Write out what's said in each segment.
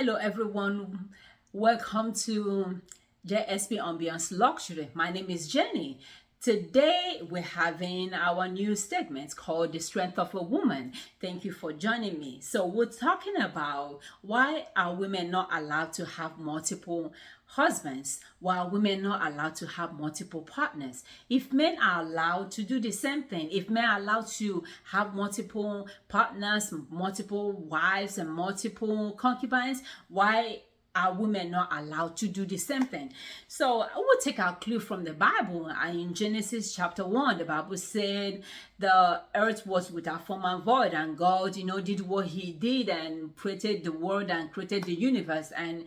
Hello, everyone. Welcome to JSP Ambiance Luxury. My name is Jenny. Today, we're having our new segment called The Strength of a Woman. Thank you for joining me. So, we're talking about why are women not allowed to have multiple husbands, while women not allowed to have multiple partners. If men are allowed to do the same thing, if men are allowed to have multiple partners, multiple wives, and multiple concubines, why are women not allowed to do the same thing? So I will take our clue from the Bible. In Genesis chapter 1, the Bible said the earth was without form and void, and God, did what he did and created the world and created the universe. And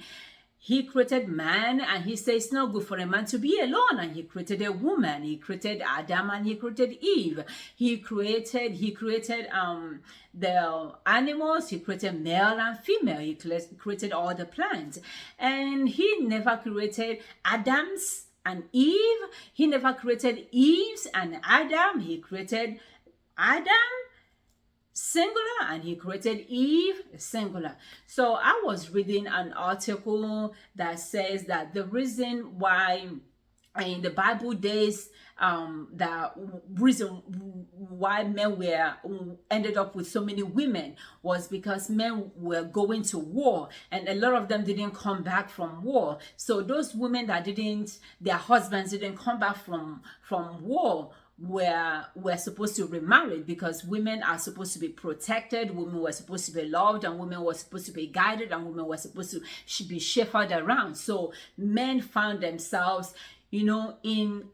he created man, and he says it's not good for a man to be alone, and he created a woman. He created Adam and he created Eve. He created the animals. He created male and female. He created all the plants, and he never created Adams and Eve. He never created Eve's and Adam. He created Adam singular, and he created Eve singular. So I was reading an article that says that the reason why in the Bible days, the reason why men were ended up with so many women was because men were going to war, and a lot of them didn't come back from war. So those women that their husbands didn't come back from war were supposed to remarry, because women are supposed to be protected, women were supposed to be loved, and women were supposed to be guided, and women were supposed to be shepherded around. So men found themselves in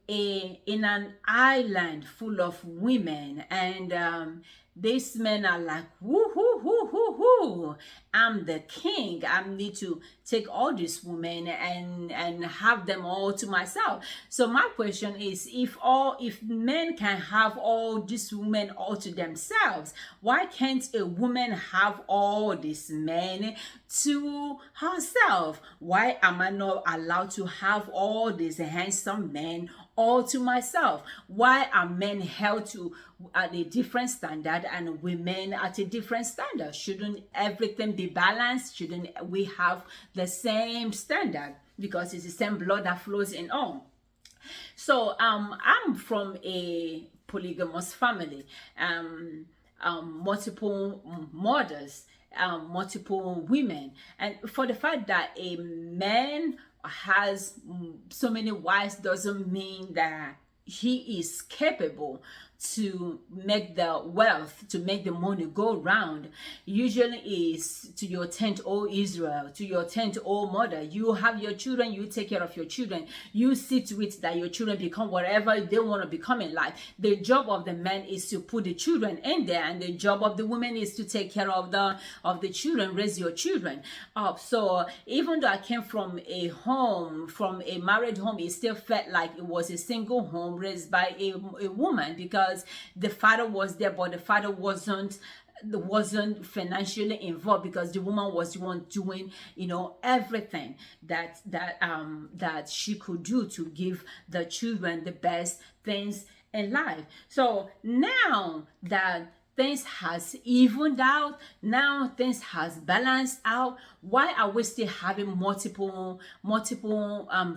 an island full of women, and these men are like, whoo, hoo, hoo, hoo, hoo. I'm the king. I need to take all these women and have them all to myself. So my question is, if men can have all these women all to themselves, why can't a woman have all these men to herself? Why am I not allowed to have all these handsome men all to myself? Why are men held to at a different standard and women at a different standard? Shouldn't everything be balanced? Shouldn't we have the same standard? Because it's the same blood that flows in all. So I'm from a polygamous family, multiple mothers, multiple women, and for the fact that a man has so many wives doesn't mean that he is capable to make the wealth, to make the money go round. Usually is to your tent, O Israel, to your tent, O mother. You have your children, you take care of your children. You see to it that your children become whatever they want to become in life. The job of the man is to put the children in there, and the job of the woman is to take care of the children, raise your children up. So even though I came from a married home, it still felt like it was a single home raised by a woman, because the father was there, but the father wasn't financially involved, because the woman was the one doing everything that she could do to give the children the best things in life. So now that things has evened out, now things has balanced out, why are we still having multiple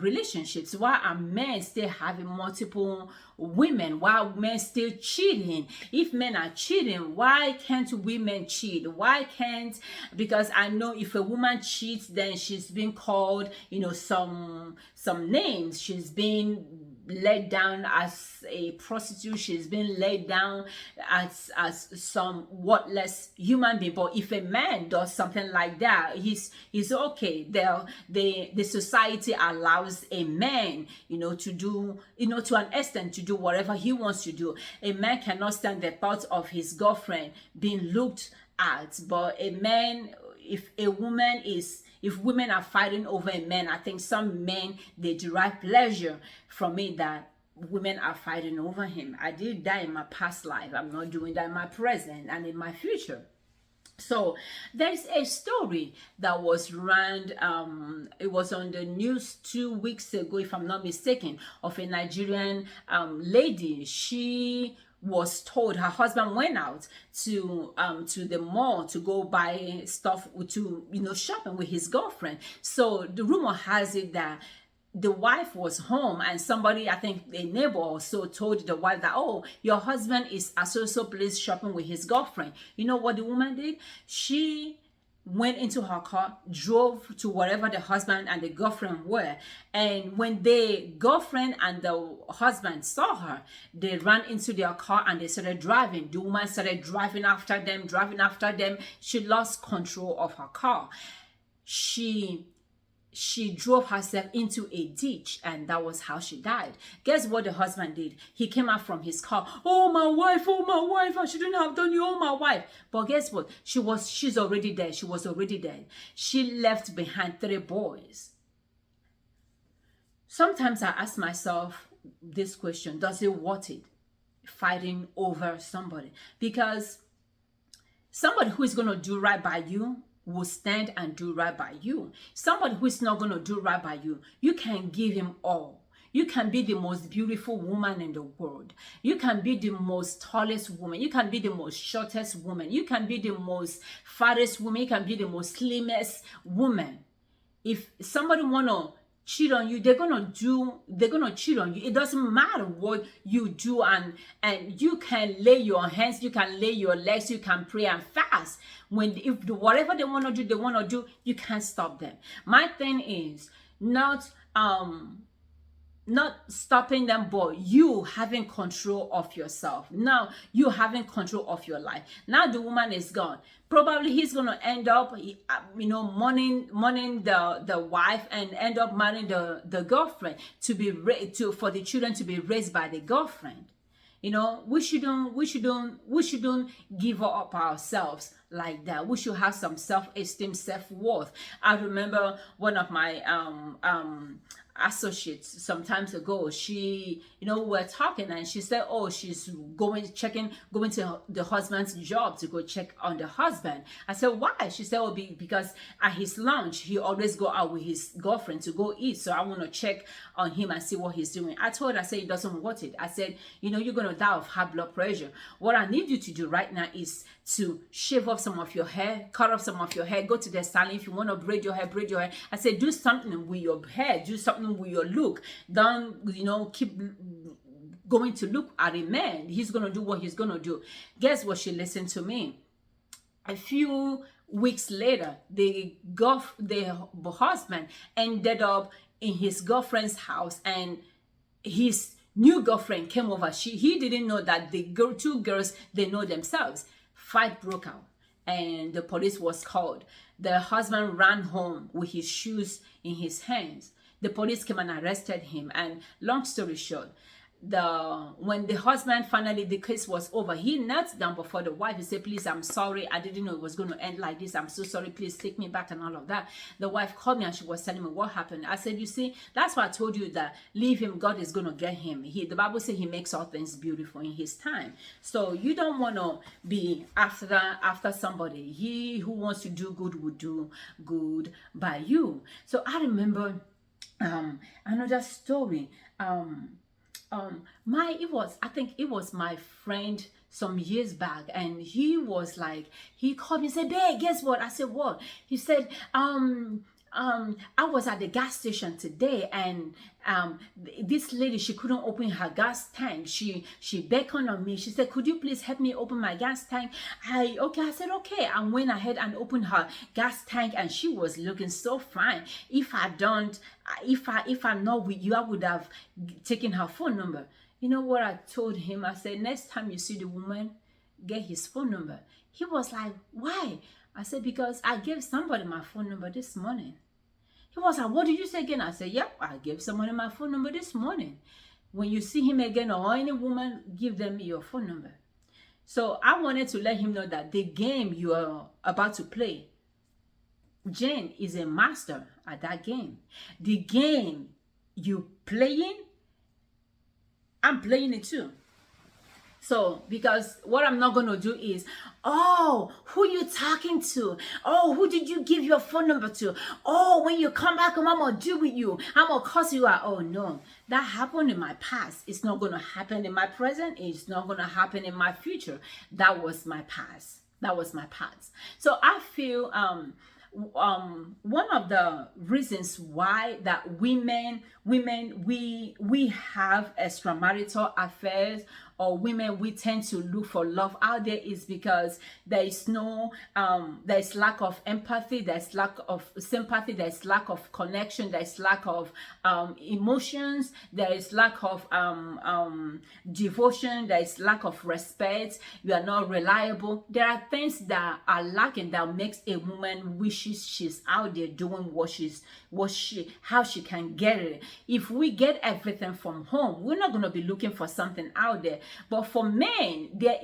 relationships? Why are men still having multiple women? Why are men still cheating? If men are cheating, why can't women cheat? Why can't, because I know if a woman cheats, then she's been called some names. She's been laid down as a prostitute. She's been laid down as some worthless human being. But if a man does something like that, he's okay. The society allows a man to do to an extent to do whatever he wants to do. A man cannot stand the thought of his girlfriend being looked at. But a man, if women are fighting over a man, I think some men, they derive pleasure from it, that women are fighting over him. I did that in my past life. I'm not doing that in my present and in my future. So there's a story that was run, it was on the news 2 weeks ago, if I'm not mistaken, of a Nigerian lady. She was told her husband went out to the mall to go buy stuff to shopping with his girlfriend. So the rumor has it that the wife was home, and somebody, I think a neighbor also, told the wife that, oh, your husband is at so place shopping with his girlfriend. You know what the woman did? She went into her car, drove to wherever the husband and the girlfriend were, and when the girlfriend and the husband saw her, they ran into their car and they started driving. The woman started driving after them. She lost control of her car. She drove herself into a ditch, and that was how she died. Guess what the husband did? He came out from his car. Oh my wife, I shouldn't have done you, oh my wife. But guess what? She's already dead. She was already dead. She left behind 3 boys. Sometimes I ask myself this question: does it worth it fighting over somebody? Because somebody who is going to do right by you will stand and do right by you. Somebody who is not going to do right by you, you can give him all. You can be the most beautiful woman in the world. You can be the most tallest woman. You can be the most shortest woman. You can be the most fattest woman. You can be the most slimmest woman. If somebody wanna cheat on you, they're gonna cheat on you. It doesn't matter what you do, and you can lay your hands, you can lay your legs, you can pray and fast. If whatever they want to do, you can't stop them. My thing is not stopping them, but you having control of yourself. Now you having control of your life. Now the woman is gone. Probably he's gonna end up, mourning the wife, and end up marrying the girlfriend for the children to be raised by the girlfriend. We shouldn't give up ourselves like that. We should have some self-esteem, self-worth. I remember one of my associates some times ago, she, we were talking, and she said, oh, she's going to the husband's job to go check on the husband. I said, why? She said, oh, because at his lunch, he always go out with his girlfriend to go eat. So I want to check on him and see what he's doing. I told her, I said, it doesn't worth it. I said, you're going to die of high blood pressure. What I need you to do right now is to shave off some of your hair, cut off some of your hair, go to the salon. If you want to braid your hair, braid your hair. I said, do something with your hair, do something with your look. Don't, keep going to look at a man. He's going to do what he's going to do. Guess what? She listened to me. A few weeks later, the husband ended up in his girlfriend's house, and his new girlfriend came over. He didn't know that the two girls, they know themselves. Fight broke out, and the police was called. The husband ran home with his shoes in his hands. The police came and arrested him. And long story short, when the husband finally, the case was over, he knelt down before the wife. He said, please, I'm sorry. I didn't know it was going to end like this. I'm so sorry. Please take me back, and all of that. The wife called me and she was telling me what happened. I said, you see, that's why I told you that leave him. God is going to get him. The Bible says he makes all things beautiful in his time. So you don't want to be after somebody. He who wants to do good will do good by you. So I remember another story. I think it was my friend some years back, and he was like, he called me and said, babe, guess what? I said, what? He said, I was at the gas station today, and this lady, she couldn't open her gas tank. She beckoned on me. She said, could you please help me open my gas tank? I said, okay. I went ahead and opened her gas tank, and she was looking so fine. If I'm not with you, I would have taken her phone number. You know what I told him? I said, next time you see the woman, get his phone number. He was like, why? I said, because I gave somebody my phone number this morning. He was like, what did you say again? I said, yep, I gave somebody my phone number this morning. When you see him again, or any woman, give them your phone number. So I wanted to let him know that the game you are about to play, Jane is a master at that game. The game you playing, I'm playing it too. So, because what I'm not going to do is, oh, who you talking to? Oh, who did you give your phone number to? Oh, when you come back, I'm going to deal with you. I'm going to cuss you out. Oh, no. That happened in my past. It's not going to happen in my present. It's not going to happen in my future. That was my past. That was my past. So I feel one of the reasons why that women we have extramarital affairs, or women we tend to look for love out there, is because there is no there's lack of empathy, there's lack of sympathy, there's lack of connection, there's lack of emotions, there is lack of devotion, there is lack of respect, you are not reliable. There are things that are lacking that makes a woman wishes she's out there doing how she can get it. If we get everything from home, we're not going to be looking for something out there. But for men, they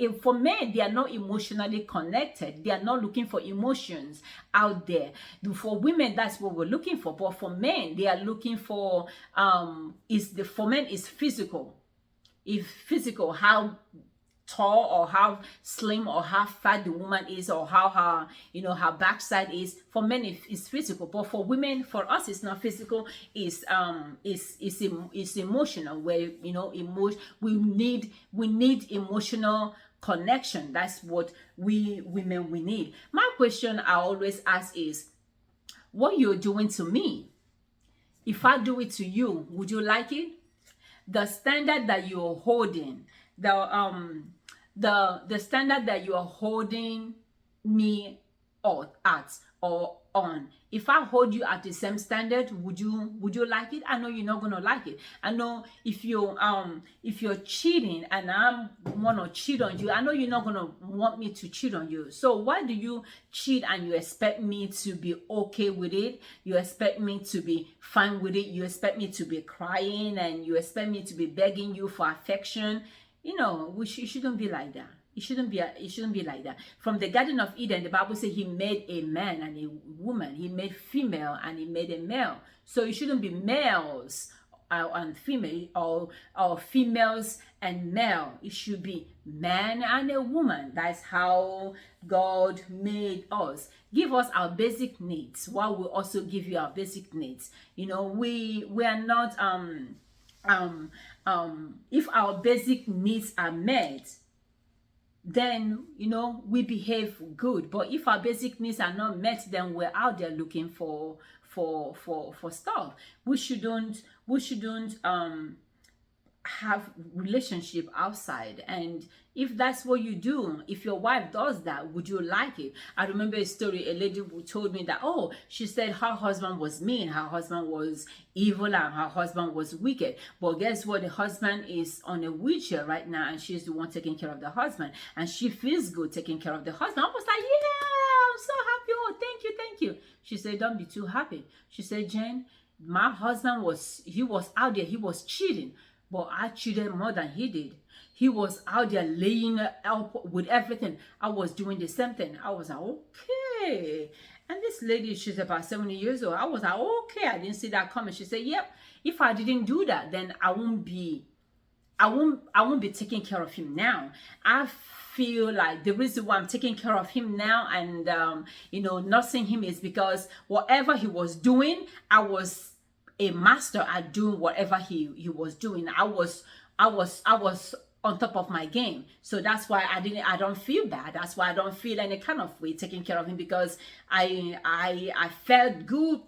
are not emotionally connected. They are not looking for emotions out there. For women, that's what we're looking for. But for men, they are looking for for men is physical. If physical, how tall or how slim or how fat the woman is, or how her backside is. For men it's physical, but for women, for us, it's not physical. It's emotional, where we need emotional connection. That's what we need. My question I always ask is, what you're doing to me, if I do it to you, would you like it? The standard that you're holding, the standard that you are holding me at or on, if I hold you at the same standard, would you like it? I know you're not gonna like it. I know if you're cheating and I wanna cheat on you, I know you're not gonna want me to cheat on you. So why do you cheat and you expect me to be okay with it? You expect me to be fine with it? You expect me to be crying, and you expect me to be begging you for affection? It shouldn't be like that. It shouldn't be like that. From the Garden of Eden, the Bible says he made a man and a woman. He made female and he made a male. So it shouldn't be males and female, or females and male. It should be man and a woman. That's how God made us. Give us our basic needs while we also give you our basic needs. We are not if our basic needs are met, then we behave good. But if our basic needs are not met, then we're out there looking for stuff. We shouldn't have relationship outside. And if that's what you do, if your wife does that, would you like it? I remember a story, a lady who told me that, she said her husband was mean, her husband was evil, and her husband was wicked. But guess what? The husband is on a wheelchair right now, and she's the one taking care of the husband, and she feels good taking care of the husband. I was like, yeah, I'm so happy. Oh, thank you. She said, don't be too happy. She said, Jen, my husband was out there, he was cheating, but I cheated more than he did. He was out there laying up with everything. I was doing the same thing. I was like, okay. And this lady, she's about 70 years old. I was like, okay, I didn't see that coming. She said, yep, if I didn't do that, then I won't be taking care of him now. I feel like the reason why I'm taking care of him now and not seeing him is because whatever he was doing, I was a master at doing whatever he was doing. I was on top of my game. So that's why I don't feel bad. That's why I don't feel any kind of way taking care of him, because I felt good.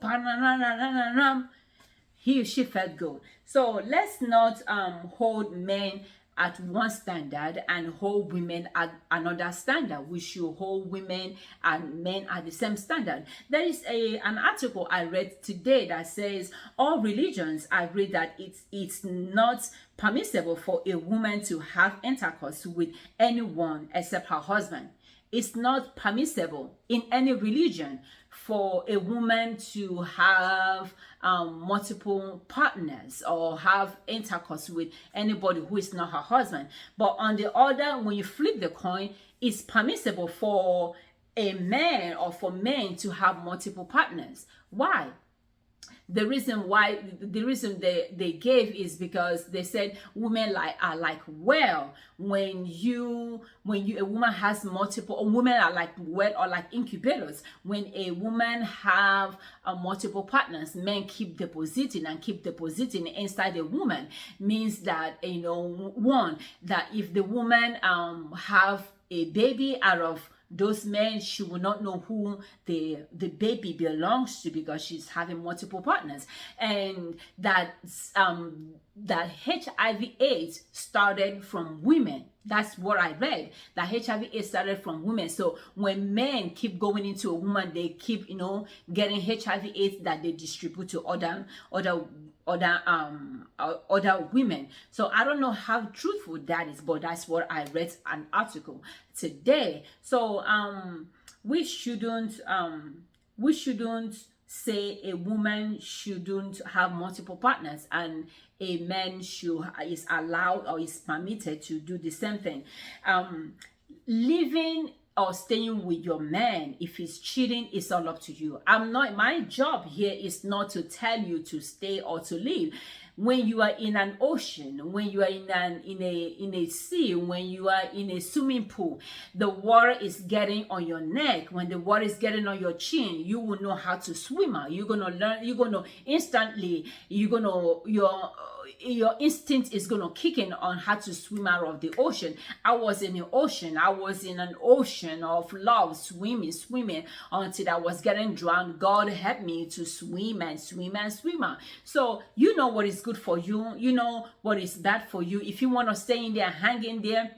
He or she felt good. So let's not hold men at one standard and hold women at another standard. We should hold women and men at the same standard. There is an article I read today that says all religions agree that it's not permissible for a woman to have intercourse with anyone except her husband. It's not permissible in any religion for a woman to have multiple partners or have intercourse with anybody who is not her husband. But on the other, when you flip the coin, it's permissible for a man or for men to have multiple partners. Why? the reason they gave is because they said women are like well, when a woman has multiple, or women are like well or like incubators. When a woman have multiple partners, men keep depositing inside a woman. Means that, one, that if the woman have a baby out of those men, she will not know who the baby belongs to, because she's having multiple partners. And that HIV/AIDS started from women. That's what I read, that HIV/AIDS started from women. So when men keep going into a woman, they keep getting HIV/AIDS that they distribute to other women. So I don't know how truthful that is, but that's what I read an article today. So we shouldn't say a woman shouldn't have multiple partners and a man is allowed or is permitted to do the same thing. Living or staying with your man, if he's cheating, it's all up to you. My job here is not to tell you to stay or to leave. When you are in an ocean, when you are in a sea, when you are in a swimming pool, the water is getting on your neck. When the water is getting on your chin, you will know how to swim out. You're gonna learn. You're gonna instantly. Your instinct is gonna kick in on how to swim out of the ocean. I was in the ocean. I was in an ocean of love, swimming until I was getting drowned. God helped me to swim and swim and swim out. So you know what is good for you. You know what is bad for you. If you want to stay in there, hang in there,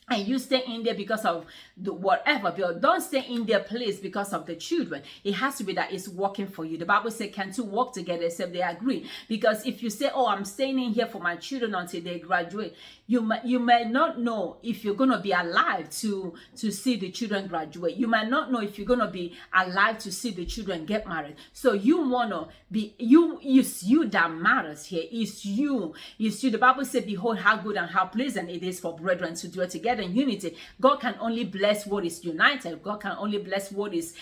and you stay in there because of the whatever, but don't stay in their place because of the children. It has to be that it's working for you. The Bible says, can two walk together except they agree? Because if you say, oh, I'm staying in here for my children until they graduate, you may not know if you're going to be alive to see the children graduate. You might not know if you're going to be alive to see the children get married. So you want to be, it's you that matters here. It's you. The Bible says, behold how good and how pleasant it is for brethren to dwell together in unity. God can only bless what is united. God can only bless what is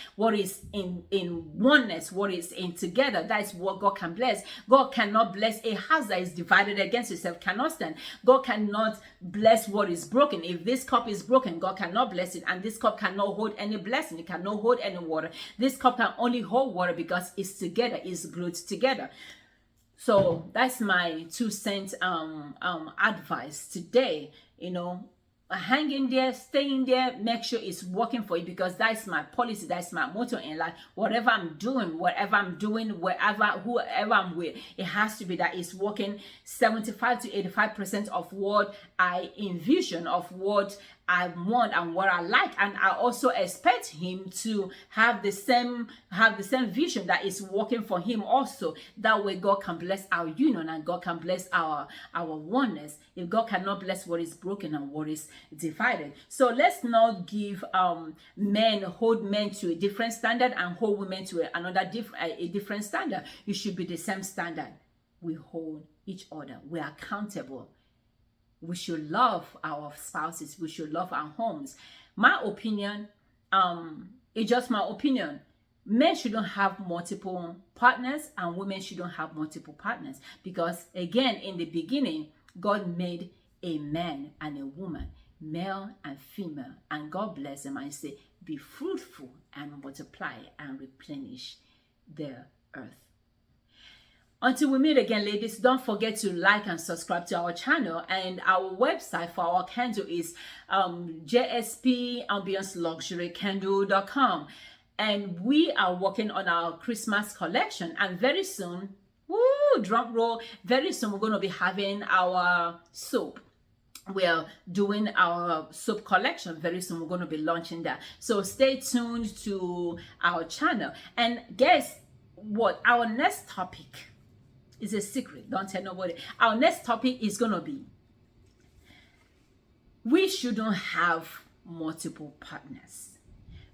in oneness, what is in together. That is what God can bless. God cannot bless a house that is divided against itself, cannot stand. God cannot bless what is broken. If this cup is broken, God cannot bless it, and this cup cannot hold any blessing. It cannot hold any water. This cup can only hold water because it's together, it's glued together. So that's my 2 cents advice today. Hang in there, stay in there, make sure it's working for you, because that's my policy, that's my motto in life. Whoever I'm doing, whoever I'm with, it has to be that it's working 75 to 85% of what I envision, of what I want and what I like. And I also expect him to have the same vision that is working for him also. That way God can bless our union and God can bless our oneness. If God cannot bless what is broken and what is divided. So let's not give hold men to a different standard and hold women to a different standard. It should be the same standard. We hold each other. We are accountable. We should love our spouses. We should love our homes. My opinion, it's just my opinion. Men shouldn't have multiple partners and women shouldn't have multiple partners. Because again, in the beginning, God made a man and a woman, male and female. And God bless them and say, be fruitful and multiply and replenish the earth. Until we meet again, ladies, don't forget to like and subscribe to our channel. And our website for our candle is jspambianceluxurycandle.com. And we are working on our Christmas collection. And very soon, drum roll, very soon we're going to be having our soap. We're doing our soap collection. Very soon we're going to be launching that. So stay tuned to our channel. And guess what? Our next topic is a secret. Don't tell nobody. Our next topic is going to be, we shouldn't have multiple partners.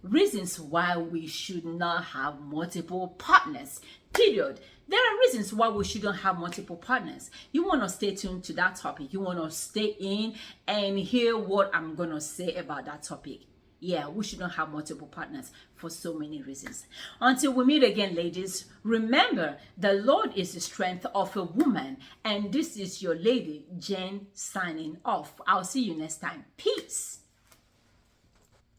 Reasons why we should not have multiple partners. Period. There are reasons why we shouldn't have multiple partners. You want to stay tuned to that topic. You want to stay in and hear what I'm going to say about that topic. Yeah, we shouldn't have multiple partners for so many reasons. Until we meet again, ladies, remember the Lord is the strength of a woman. And this is your lady, Jen, signing off. I'll see you next time. Peace.